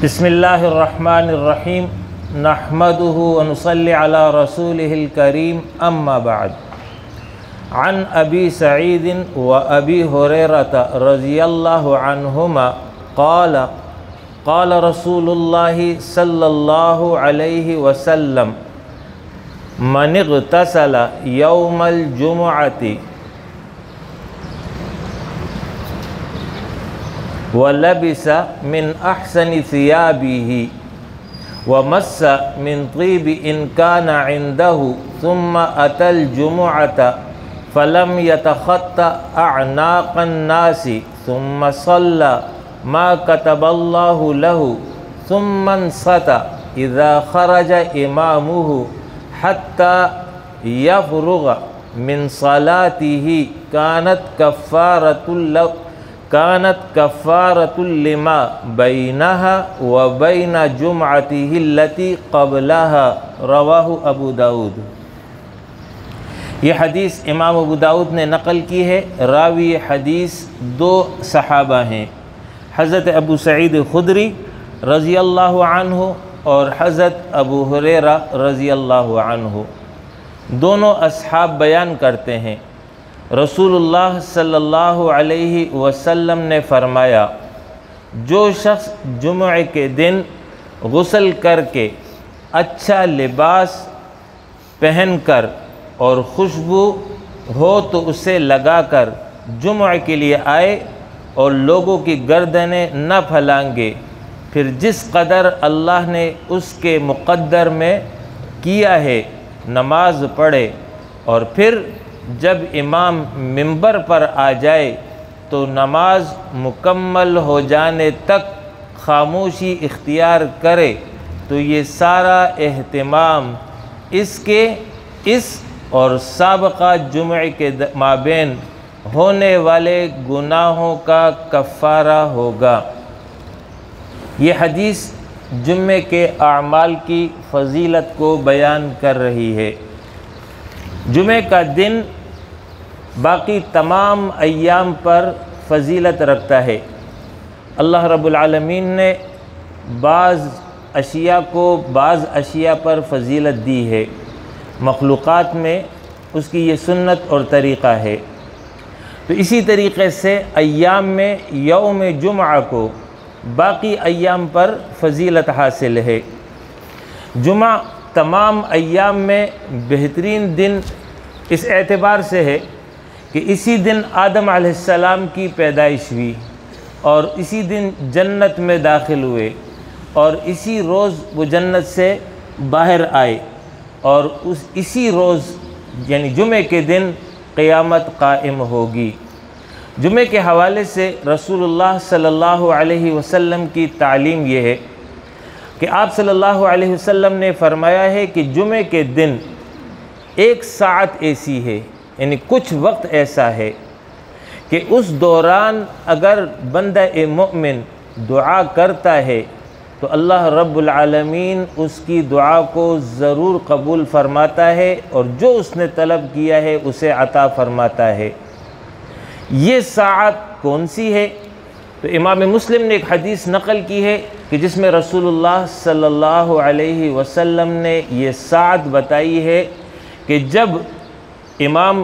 بسم اللہ الرحمن الرحیم نحمدہ ونصلی علی رسولہ الکریم اما بعد عن ابی سعید و ابی ہریرہ رضی اللہ عنہما قال قال رسول اللہ صلی اللہ علیہ وسلم من اغتسل یوم الجمعۃ ولبس من احسن ثيابه ومس من طيب ان كان عنده ثم اتى الجمعة فلم يتخطى اعناق الناس ثم صلى ما كتب الله له ثم انصت اذا خرج امامه حتى يفرغ من صلاته كانت كفارة لما بينها وبين جمعته التي قبلها رواہ ابو داود۔ یہ حدیث امام ابو داود نے نقل کی ہے۔ راوی حدیث دو صحابہ ہیں، حضرت ابو سعید خدری رضی اللہ عنہ اور حضرت ابو ہریرہ رضی اللہ عنہ۔ دونوں اصحاب بیان کرتے ہیں رسول اللہ صلی اللہ علیہ وسلم نے فرمایا، جو شخص جمعے کے دن غسل کر کے اچھا لباس پہن کر اور خوشبو ہو تو اسے لگا کر جمعے کے لیے آئے اور لوگوں کی گردنیں نہ پھلانگے، پھر جس قدر اللہ نے اس کے مقدر میں کیا ہے نماز پڑھے، اور پھر جب امام منبر پر آ جائے تو نماز مکمل ہو جانے تک خاموشی اختیار کرے، تو یہ سارا اہتمام اس اور سابقہ جمعے کے مابین ہونے والے گناہوں کا کفارہ ہوگا۔ یہ حدیث جمعے کے اعمال کی فضیلت کو بیان کر رہی ہے۔ جمعہ کا دن باقی تمام ایام پر فضیلت رکھتا ہے۔ اللہ رب العالمین نے بعض اشیاء پر فضیلت دی ہے، مخلوقات میں اس کی یہ سنت اور طریقہ ہے۔ تو اسی طریقے سے ایام میں یوم جمعہ کو باقی ایام پر فضیلت حاصل ہے۔ جمعہ تمام ایام میں بہترین دن اس اعتبار سے ہے کہ اسی دن آدم علیہ السلام کی پیدائش ہوئی، اور اسی دن جنت میں داخل ہوئے، اور اسی روز وہ جنت سے باہر آئے، اور اسی روز یعنی جمعے کے دن قیامت قائم ہوگی۔ جمعے کے حوالے سے رسول اللہ صلی اللہ علیہ وسلم کی تعلیم یہ ہے کہ آپ صلی اللہ علیہ وسلم نے فرمایا ہے کہ جمعے کے دن ایک ساعت ایسی ہے، یعنی کچھ وقت ایسا ہے کہ اس دوران اگر بندہ مومن دعا کرتا ہے تو اللہ رب العالمین اس کی دعا کو ضرور قبول فرماتا ہے، اور جو اس نے طلب کیا ہے اسے عطا فرماتا ہے۔ یہ ساعت کون سی ہے؟ تو امام مسلم نے ایک حدیث نقل کی ہے کہ جس میں رسول اللہ صلی اللہ علیہ وسلم نے یہ ساعت بتائی ہے کہ جب امام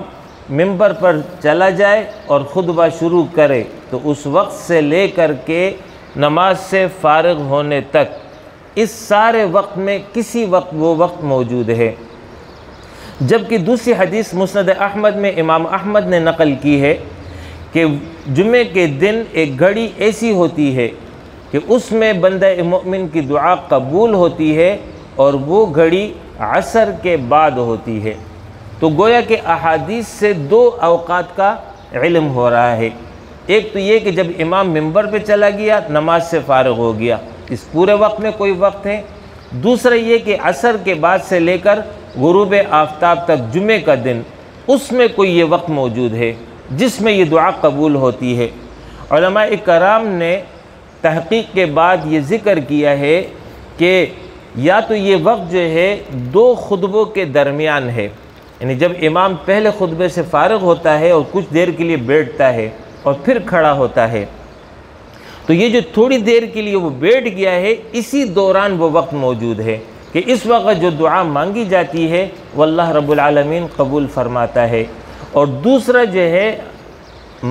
منبر پر چلا جائے اور خطبہ شروع کرے تو اس وقت سے لے کر کے نماز سے فارغ ہونے تک اس سارے وقت میں کسی وقت وہ وقت موجود ہے۔ جبکہ دوسری حدیث مسند احمد میں امام احمد نے نقل کی ہے کہ جمعے کے دن ایک گھڑی ایسی ہوتی ہے کہ اس میں بندہ مومن کی دعا قبول ہوتی ہے، اور وہ گھڑی عصر کے بعد ہوتی ہے۔ تو گویا کہ احادیث سے دو اوقات کا علم ہو رہا ہے۔ ایک تو یہ کہ جب امام منبر پہ چلا گیا نماز سے فارغ ہو گیا، اس پورے وقت میں کوئی وقت ہے۔ دوسرا یہ کہ عصر کے بعد سے لے کر غروب آفتاب تک جمعے کا دن، اس میں کوئی یہ وقت موجود ہے جس میں یہ دعا قبول ہوتی ہے۔ علماء کرام نے تحقیق کے بعد یہ ذکر کیا ہے کہ یا تو یہ وقت جو ہے دو خطبوں کے درمیان ہے، یعنی جب امام پہلے خطبے سے فارغ ہوتا ہے اور کچھ دیر کے لیے بیٹھتا ہے اور پھر کھڑا ہوتا ہے، تو یہ جو تھوڑی دیر کے لیے وہ بیٹھ گیا ہے، اسی دوران وہ وقت موجود ہے کہ اس وقت جو دعا مانگی جاتی ہے وہ اللہ رب العالمین قبول فرماتا ہے۔ اور دوسرا جو ہے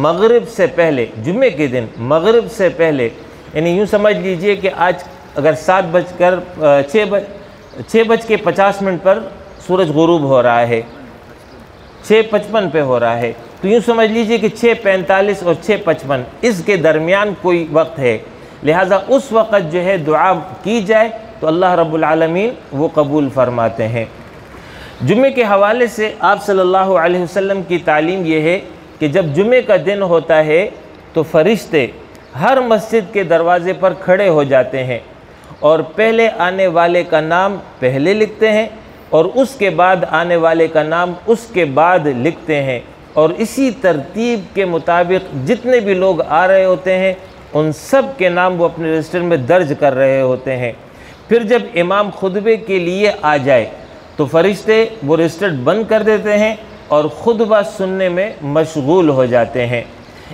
مغرب سے پہلے، جمعے کے دن مغرب سے پہلے، یعنی یوں سمجھ لیجئے کہ آج اگر 6:50 پر سورج غروب ہو رہا ہے، 6:55 پہ ہو رہا ہے، تو یوں سمجھ لیجئے کہ 6:45 اور 6:55 اس کے درمیان کوئی وقت ہے، لہٰذا اس وقت جو ہے دعا کی جائے تو اللہ رب العالمین وہ قبول فرماتے ہیں۔ جمعے کے حوالے سے آپ صلی اللہ علیہ وسلم کی تعلیم یہ ہے کہ جب جمعے کا دن ہوتا ہے تو فرشتے ہر مسجد کے دروازے پر کھڑے ہو جاتے ہیں اور پہلے آنے والے کا نام پہلے لکھتے ہیں اور اس کے بعد آنے والے کا نام اس کے بعد لکھتے ہیں، اور اسی ترتیب کے مطابق جتنے بھی لوگ آ رہے ہوتے ہیں ان سب کے نام وہ اپنے رجسٹر میں درج کر رہے ہوتے ہیں۔ پھر جب امام خطبے کے لیے آ جائے تو فرشتے وہ رجسٹر بند کر دیتے ہیں اور خطبہ سننے میں مشغول ہو جاتے ہیں۔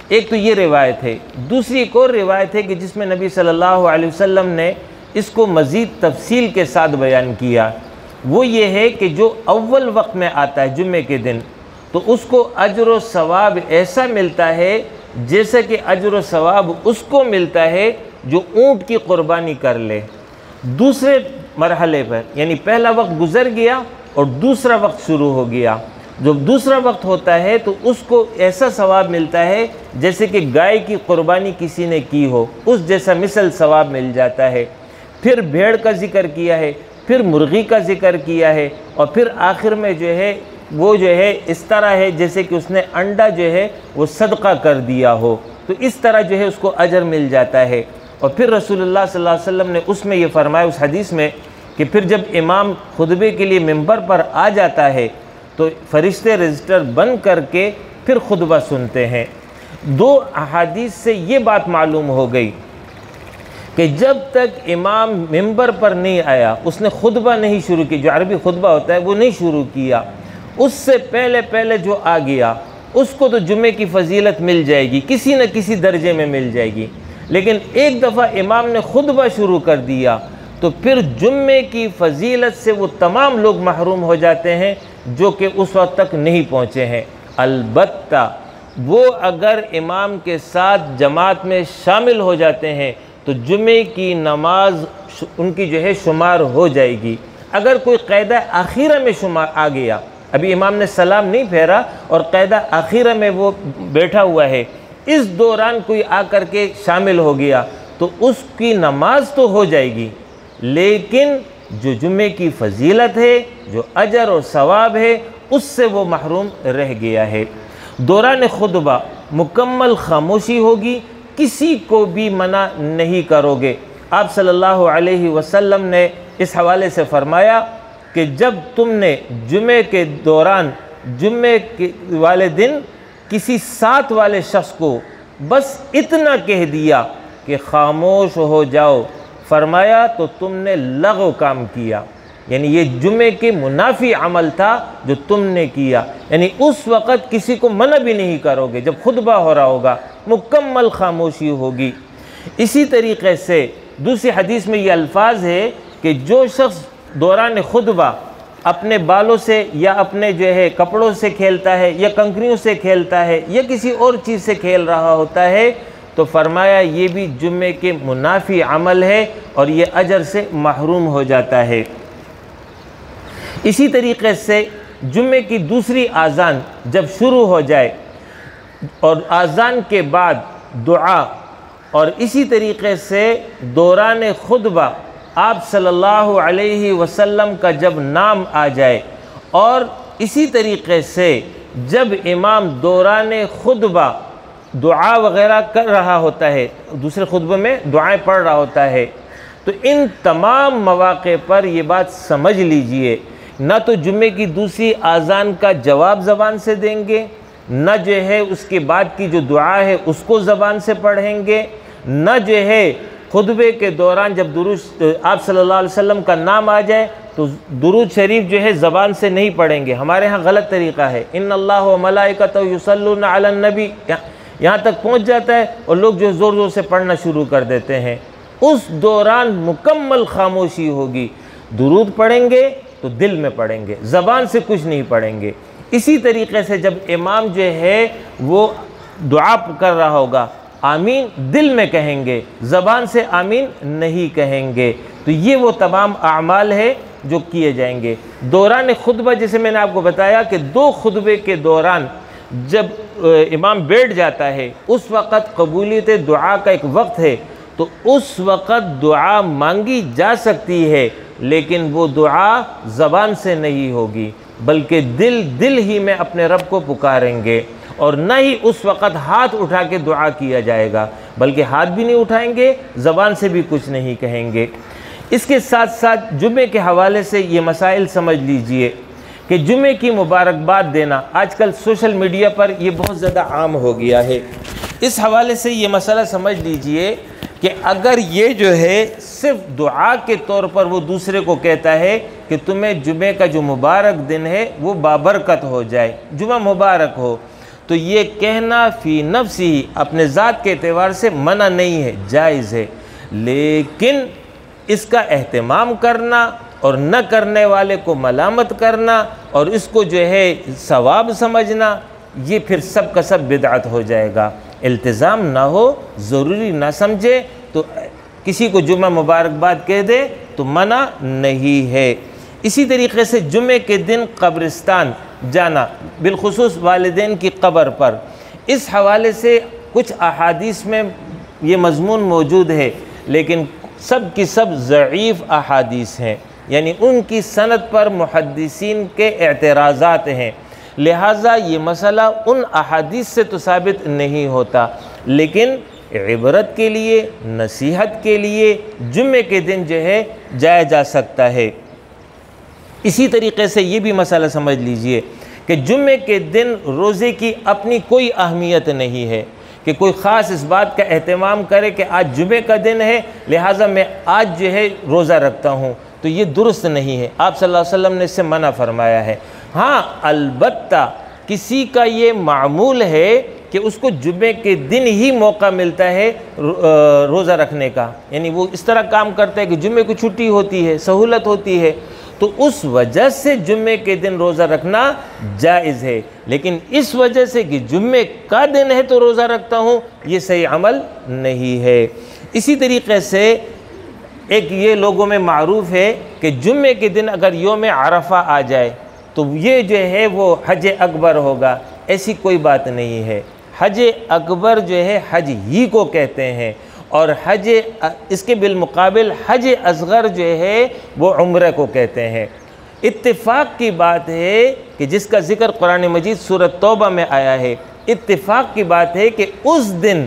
ایک تو یہ روایت ہے، دوسری ایک اور روایت ہے کہ جس میں نبی صلی اللہ علیہ وسلم نے اس کو مزید تفصیل کے ساتھ بیان کیا، وہ یہ ہے کہ جو اول وقت میں آتا ہے جمعے کے دن تو اس کو اجر و ثواب ایسا ملتا ہے جیسا کہ اجر و ثواب اس کو ملتا ہے جو اونٹ کی قربانی کر لے۔ دوسرے مرحلے پر یعنی پہلا وقت گزر گیا اور دوسرا وقت شروع ہو گیا، جب دوسرا وقت ہوتا ہے تو اس کو ایسا ثواب ملتا ہے جیسے کہ گائے کی قربانی کسی نے کی ہو، اس جیسا مثل ثواب مل جاتا ہے۔ پھر بھیڑ کا ذکر کیا ہے، پھر مرغی کا ذکر کیا ہے، اور پھر آخر میں جو ہے وہ جو ہے اس طرح ہے جیسے کہ اس نے انڈا جو ہے وہ صدقہ کر دیا ہو، تو اس طرح جو ہے اس کو اجر مل جاتا ہے۔ اور پھر رسول اللہ صلی اللہ علیہ وسلم نے اس میں یہ فرمایا اس حدیث میں کہ پھر جب امام خطبے کے لیے ممبر پر آ جاتا ہے تو فرشتے رجسٹر بند کر کے پھر خطبہ سنتے ہیں۔ دو احادیث سے یہ بات معلوم ہو گئی کہ جب تک امام ممبر پر نہیں آیا، اس نے خطبہ نہیں شروع کی، جو عربی خطبہ ہوتا ہے وہ نہیں شروع کیا، اس سے پہلے جو آ گیا اس کو تو جمعے کی فضیلت مل جائے گی، کسی نہ کسی درجے میں مل جائے گی، لیکن ایک دفعہ امام نے خطبہ شروع کر دیا تو پھر جمعے کی فضیلت سے وہ تمام لوگ محروم ہو جاتے ہیں جو کہ اس وقت تک نہیں پہنچے ہیں۔ البتہ وہ اگر امام کے ساتھ جماعت میں شامل ہو جاتے ہیں تو جمعے کی نماز ان کی جو ہے شمار ہو جائے گی۔ اگر کوئی قاعدہ آخیرہ میں شمار آ گیا، ابھی امام نے سلام نہیں پھیرا اور قاعدہ آخیرہ میں وہ بیٹھا ہوا ہے، اس دوران کوئی آ کر کے شامل ہو گیا تو اس کی نماز تو ہو جائے گی، لیکن جو جمعے کی فضیلت ہے، جو اجر اور ثواب ہے، اس سے وہ محروم رہ گیا ہے۔ دوران خطبہ مکمل خاموشی ہوگی، کسی کو بھی منع نہیں کرو گے۔ آپ صلی اللہ علیہ وسلم نے اس حوالے سے فرمایا کہ جب تم نے جمعے کے دوران جمعے کے والے دن کسی ساتھ والے شخص کو بس اتنا کہہ دیا کہ خاموش ہو جاؤ، فرمایا تو تم نے لغو کام کیا، یعنی یہ جمعے کے منافی عمل تھا جو تم نے کیا، یعنی اس وقت کسی کو منع بھی نہیں کرو گے۔ جب خطبہ ہو رہا ہوگا مکمل خاموشی ہوگی۔ اسی طریقے سے دوسری حدیث میں یہ الفاظ ہے کہ جو شخص دوران خطبہ اپنے بالوں سے یا اپنے جو ہے کپڑوں سے کھیلتا ہے یا کنکریوں سے کھیلتا ہے یا کسی اور چیز سے کھیل رہا ہوتا ہے تو فرمایا یہ بھی جمعے کے منافی عمل ہے اور یہ اجر سے محروم ہو جاتا ہے۔ اسی طریقے سے جمعے کی دوسری اذان جب شروع ہو جائے اور اذان کے بعد دعا، اور اسی طریقے سے دوران خطبہ آپ صلی اللہ علیہ وسلم کا جب نام آ جائے، اور اسی طریقے سے جب امام دوران خطبہ دعا وغیرہ کر رہا ہوتا ہے، دوسرے خطبے میں دعائیں پڑھ رہا ہوتا ہے، تو ان تمام مواقع پر یہ بات سمجھ لیجئے، نہ تو جمعے کی دوسری اذان کا جواب زبان سے دیں گے، نہ جو ہے اس کے بعد کی جو دعا ہے اس کو زبان سے پڑھیں گے، نہ جو ہے خطبے کے دوران جب درود آپ صلی اللہ علیہ وسلم کا نام آ جائے تو درود شریف جو ہے زبان سے نہیں پڑھیں گے۔ ہمارے ہاں غلط طریقہ ہے، ان اللہ و ملائکتہ یصلون علی النبی، یہاں تک پہنچ جاتا ہے اور لوگ جو زور زور سے پڑھنا شروع کر دیتے ہیں۔ اس دوران مکمل خاموشی ہوگی، درود پڑھیں گے تو دل میں پڑھیں گے، زبان سے کچھ نہیں پڑھیں گے۔ اسی طریقے سے جب امام جو ہے وہ دعا کر رہا ہوگا، آمین دل میں کہیں گے، زبان سے آمین نہیں کہیں گے۔ تو یہ وہ تمام اعمال ہے جو کیے جائیں گے۔ دوران خطبہ جیسے میں نے آپ کو بتایا کہ 2 خطبے کے دوران جب امام بیٹھ جاتا ہے اس وقت قبولیت دعا کا ایک وقت ہے، تو اس وقت دعا مانگی جا سکتی ہے، لیکن وہ دعا زبان سے نہیں ہوگی بلکہ دل ہی میں اپنے رب کو پکاریں گے، اور نہ ہی اس وقت ہاتھ اٹھا کے دعا کیا جائے گا، بلکہ ہاتھ بھی نہیں اٹھائیں گے، زبان سے بھی کچھ نہیں کہیں گے۔ اس کے ساتھ ساتھ جمعے کے حوالے سے یہ مسائل سمجھ لیجئے کہ جمعے کی مبارکباد دینا آج کل سوشل میڈیا پر یہ بہت زیادہ عام ہو گیا ہے۔ اس حوالے سے یہ مسئلہ سمجھ لیجئے کہ اگر یہ جو ہے صرف دعا کے طور پر وہ دوسرے کو کہتا ہے کہ تمہیں جمعے کا جو مبارک دن ہے وہ بابرکت ہو جائے، جمعہ مبارک ہو، تو یہ کہنا فی نفسی اپنے ذات کے اعتبار سے منع نہیں ہے، جائز ہے، لیکن اس کا اہتمام کرنا اور نہ کرنے والے کو ملامت کرنا اور اس کو جو ہے ثواب سمجھنا، یہ پھر سب کا سب بدعت ہو جائے گا۔ التزام نہ ہو، ضروری نہ سمجھے تو کسی کو جمعہ مبارکباد کہہ دے تو منع نہیں ہے۔ اسی طریقے سے جمعے کے دن قبرستان جانا، بالخصوص والدین کی قبر پر، اس حوالے سے کچھ احادیث میں یہ مضمون موجود ہے، لیکن سب کی سب ضعیف احادیث ہیں، یعنی ان کی سند پر محدثین کے اعتراضات ہیں، لہٰذا یہ مسئلہ ان احادیث سے تو ثابت نہیں ہوتا، لیکن عبرت کے لیے، نصیحت کے لیے جمعے کے دن جو ہے جایا جا سکتا ہے۔ اسی طریقے سے یہ بھی مسئلہ سمجھ لیجئے کہ جمعے کے دن روزے کی اپنی کوئی اہمیت نہیں ہے کہ کوئی خاص اس بات کا اہتمام کرے کہ آج جمعے کا دن ہے لہٰذا میں آج جو ہے روزہ رکھتا ہوں، تو یہ درست نہیں ہے۔ آپ صلی اللہ علیہ وسلم نے اس سے منع فرمایا ہے۔ ہاں البتہ کسی کا یہ معمول ہے کہ اس کو جمعے کے دن ہی موقع ملتا ہے روزہ رکھنے کا، یعنی وہ اس طرح کام کرتا ہے کہ جمعے کو چھٹی ہوتی ہے، سہولت ہوتی ہے، تو اس وجہ سے جمعے کے دن روزہ رکھنا جائز ہے، لیکن اس وجہ سے کہ جمعے کا دن ہے تو روزہ رکھتا ہوں، یہ صحیح عمل نہیں ہے۔ اسی طریقے سے ایک یہ لوگوں میں معروف ہے کہ جمعے کے دن اگر یوم عرفہ آ جائے تو یہ جو ہے وہ حج اکبر ہوگا، ایسی کوئی بات نہیں ہے۔ حج اکبر جو ہے حج ہی کو کہتے ہیں، اور حج اس کے بالمقابل حج اصغر جو ہے وہ عمرہ کو کہتے ہیں۔ اتفاق کی بات ہے کہ جس کا ذکر قرآن مجید سورۃ توبہ میں آیا ہے، اتفاق کی بات ہے کہ اس دن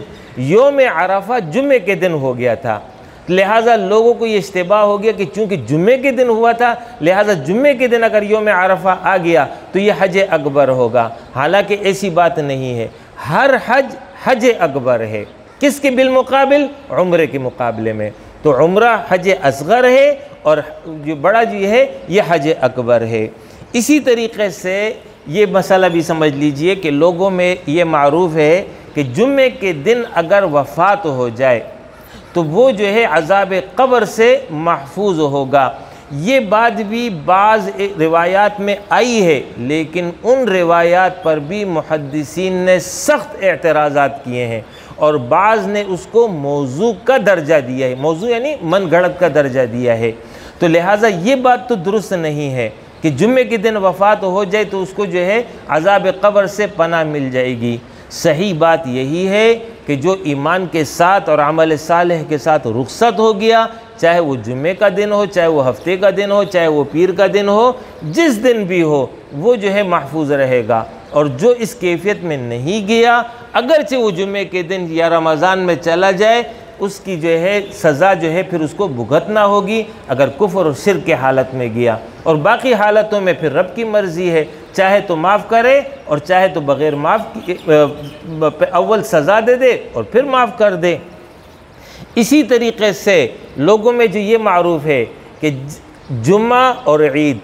یوم عرفہ جمعے کے دن ہو گیا تھا، لہٰذا لوگوں کو یہ اشتباہ ہو گیا کہ چونکہ جمعے کے دن ہوا تھا لہٰذا جمعے کے دن اگر یوم عرفہ آ گیا تو یہ حج اکبر ہوگا، حالانکہ ایسی بات نہیں ہے۔ ہر حج حج اکبر ہے، کس کے بالمقابل؟ عمرے کے مقابلے میں، تو عمرہ حج اصغر ہے اور جو بڑا جو ہے یہ حج اکبر ہے۔ اسی طریقے سے یہ مسئلہ بھی سمجھ لیجئے کہ لوگوں میں یہ معروف ہے کہ جمعے کے دن اگر وفات ہو جائے تو وہ جو ہے عذاب قبر سے محفوظ ہوگا۔ یہ بات بھی بعض روایات میں آئی ہے، لیکن ان روایات پر بھی محدثین نے سخت اعتراضات کیے ہیں، اور بعض نے اس کو موضوع کا درجہ دیا ہے، موضوع یعنی من گھڑت کا درجہ دیا ہے، تو لہٰذا یہ بات تو درست نہیں ہے کہ جمعے کے دن وفات ہو جائے تو اس کو جو ہے عذاب قبر سے پناہ مل جائے گی۔ صحیح بات یہی ہے کہ جو ایمان کے ساتھ اور عمل صالح کے ساتھ رخصت ہو گیا، چاہے وہ جمعے کا دن ہو، چاہے وہ ہفتے کا دن ہو، چاہے وہ پیر کا دن ہو، جس دن بھی ہو وہ جو ہے محفوظ رہے گا، اور جو اس کیفیت میں نہیں گیا اگرچہ وہ جمعے کے دن یا رمضان میں چلا جائے، اس کی جو ہے سزا جو ہے پھر اس کو بھگتنا ہوگی اگر کفر اور شرک کے حالت میں گیا، اور باقی حالتوں میں پھر رب کی مرضی ہے، چاہے تو معاف کرے اور چاہے تو بغیر معاف اول سزا دے دے اور پھر معاف کر دے۔ اسی طریقے سے لوگوں میں جو یہ معروف ہے کہ جمعہ اور عید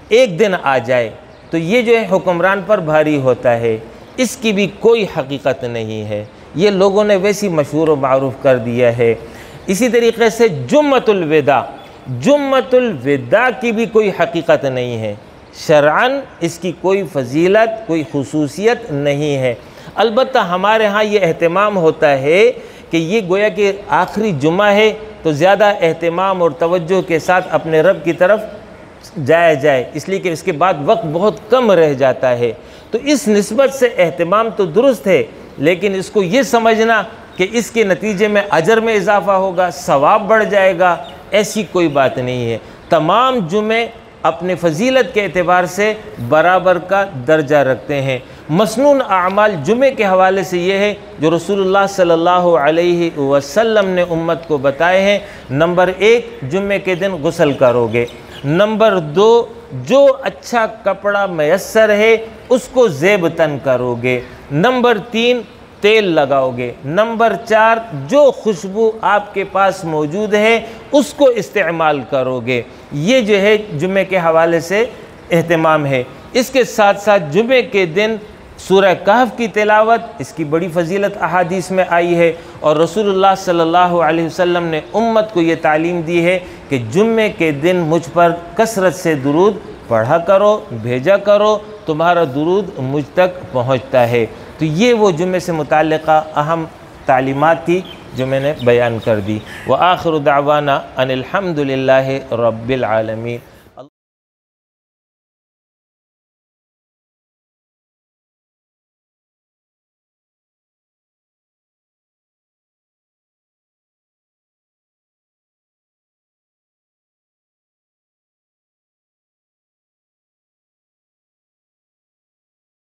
ایک دن آ جائے تو یہ جو ہے حکمران پر بھاری ہوتا ہے، اس کی بھی کوئی حقیقت نہیں ہے، یہ لوگوں نے ویسی مشہور و معروف کر دیا ہے۔ اسی طریقے سے جمعۃ الوداع، جمعۃ الوداع کی بھی کوئی حقیقت نہیں ہے، شرعاً اس کی کوئی فضیلت، کوئی خصوصیت نہیں ہے۔ البتہ ہمارے ہاں یہ اہتمام ہوتا ہے کہ یہ گویا کہ آخری جمعہ ہے تو زیادہ اہتمام اور توجہ کے ساتھ اپنے رب کی طرف جایا جائے، اس لیے کہ اس کے بعد وقت بہت کم رہ جاتا ہے۔ تو اس نسبت سے اہتمام تو درست ہے، لیکن اس کو یہ سمجھنا کہ اس کے نتیجے میں اجر میں اضافہ ہوگا، ثواب بڑھ جائے گا، ایسی کوئی بات نہیں ہے۔ تمام جمعے اپنے فضیلت کے اعتبار سے برابر کا درجہ رکھتے ہیں۔ مسنون اعمال جمعے کے حوالے سے یہ ہے جو رسول اللہ صلی اللہ علیہ وسلم نے امت کو بتائے ہیں۔ نمبر 1، جمعے کے دن غسل کرو گے۔ نمبر 2، جو اچھا کپڑا میسر ہے اس کو زیب تن کرو گے۔ نمبر 3، تیل لگاؤ گے۔ نمبر 4، جو خوشبو آپ کے پاس موجود ہے اس کو استعمال کرو گے۔ یہ جو ہے جمعے کے حوالے سے اہتمام ہے۔ اس کے ساتھ ساتھ جمعے کے دن سورہ کہف کی تلاوت، اس کی بڑی فضیلت احادیث میں آئی ہے، اور رسول اللہ صلی اللہ علیہ وسلم نے امت کو یہ تعلیم دی ہے کہ جمعے کے دن مجھ پر کثرت سے درود پڑھا کرو، بھیجا کرو، تمہارا درود مجھ تک پہنچتا ہے۔ تو یہ وہ جمعے سے متعلقہ اہم تعلیمات تھی جو میں نے بیان کر دی۔ وآخر دعوانا ان الحمد للہ رب العالمین۔